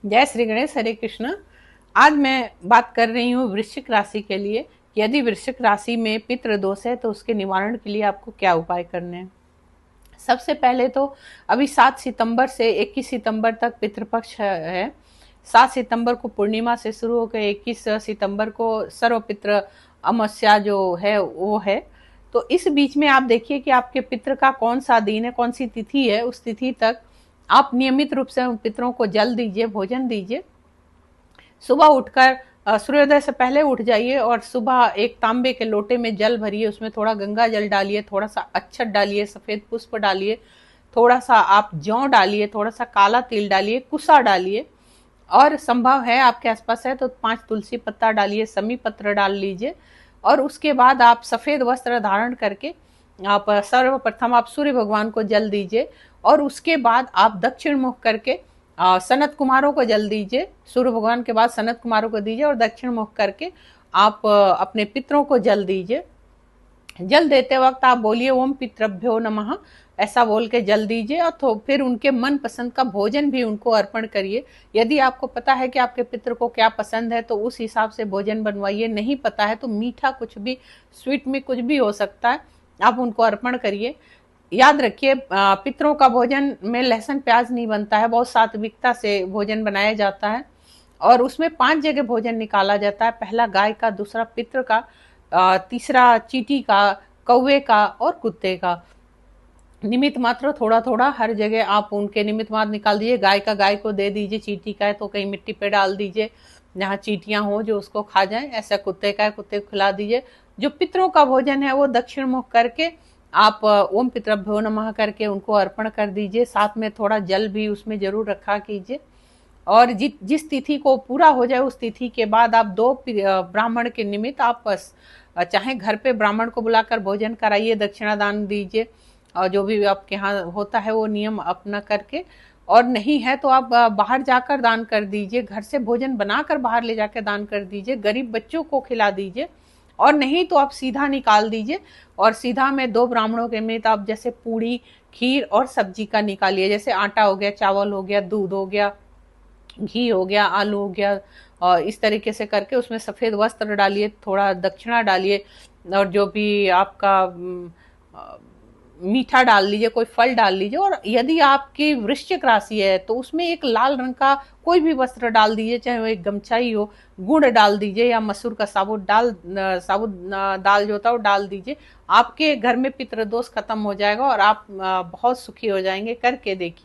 जय श्री गणेश, हरे कृष्ण। आज मैं बात कर रही हूँ वृश्चिक राशि के लिए। यदि वृश्चिक राशि में पितृ दोष है तो उसके निवारण के लिए आपको क्या उपाय करने हैं। सबसे पहले तो अभी 7 सितंबर से 21 सितंबर तक पितृपक्ष है। 7 सितंबर को पूर्णिमा से शुरू होकर 21 सितंबर को सर्वपितृ अमावस्या जो है वो है। तो इस बीच में आप देखिए कि आपके पितृ का कौन सा दिन है, कौन सी तिथि है। उस तिथि तक आप नियमित रूप से उन पितरों को जल दीजिए, भोजन दीजिए। सुबह उठकर सूर्योदय से पहले उठ जाइए और सुबह एक तांबे के लोटे में जल भरिए, उसमें थोड़ा गंगा जल डालिए, थोड़ा सा अक्षत डालिए, सफेद पुष्प डालिए, थोड़ा सा आप जौ डालिए, थोड़ा सा काला तिल डालिए, कुसा डालिए, और संभव है आपके आसपास है तो 5 तुलसी पत्ता डालिए, समी पत्र डाल लीजिए। और उसके बाद आप सफेद वस्त्र धारण करके आप सर्वप्रथम आप सूर्य भगवान को जल दीजिए, और उसके बाद आप दक्षिण मुख करके सनत कुमारों को जल दीजिए। सूर्य भगवान के बाद सनत कुमारों को दीजिए और दक्षिण मुख करके आप अपने पितरों को जल दीजिए। जल देते वक्त आप बोलिए ओम पितृभ्यो नमः, ऐसा बोल के जल दीजिए। और तो फिर उनके मन पसंद का भोजन भी उनको अर्पण करिए। यदि आपको पता है कि आपके पितृ को क्या पसंद है तो उस हिसाब से भोजन बनवाइए। नहीं पता है तो मीठा कुछ भी, स्वीट में कुछ भी हो सकता है, आप उनको अर्पण करिए। याद रखिए पितरों का भोजन में लहसुन प्याज नहीं बनता है, बहुत सात्विकता से भोजन बनाया जाता है। और उसमें 5 जगह भोजन निकाला जाता है। पहला गाय का, दूसरा पितृ का, तीसरा चींटी का, कौवे का और कुत्ते का। निमित्त मात्र थोड़ा थोड़ा हर जगह आप उनके निमित्त मात्र निकाल दीजिए। गाय का गाय को दे दीजिए, चींटी का है तो कहीं मिट्टी पे डाल दीजिए जहाँ चींटियां हो जो उसको खा जाए। ऐसा कुत्ते का है, कुत्ते को खिला दीजिए। जो पितरों का भोजन है वो दक्षिण मुख करके आप ओम पितृभ्यो नमः करके उनको अर्पण कर दीजिए। साथ में थोड़ा जल भी उसमें जरूर रखा कीजिए। और जिस तिथि को पूरा हो जाए उस तिथि के बाद आप 2 ब्राह्मण के निमित्त आप चाहे घर पे ब्राह्मण को बुलाकर भोजन कराइए, दक्षिणा दान दीजिए, और जो भी आपके यहाँ होता है वो नियम अपना करके। और नहीं है तो आप बाहर जाकर दान कर दीजिए, घर से भोजन बनाकर बाहर ले जाकर दान कर दीजिए, गरीब बच्चों को खिला दीजिए। और नहीं तो आप सीधा निकाल दीजिए, और सीधा में 2 ब्राह्मणों के निमित्त आप जैसे पूड़ी, खीर और सब्जी का निकालिए। जैसे आटा हो गया, चावल हो गया, दूध हो गया, घी हो गया, आलू हो गया, और इस तरीके से करके उसमें सफेद वस्त्र डालिए, थोड़ा दक्षिणा डालिए। और जो भी आपका मीठा डाल लीजिए, कोई फल डाल लीजिए। और यदि आपकी वृश्चिक राशि है तो उसमें एक लाल रंग का कोई भी वस्त्र डाल दीजिए, चाहे वो एक गमछा ही हो। गुड़ डाल दीजिए या मसूर का साबुत दाल जो होता है वो डाल दीजिए। आपके घर में पितृदोष खत्म हो जाएगा और आप बहुत सुखी हो जाएंगे। करके देखिए।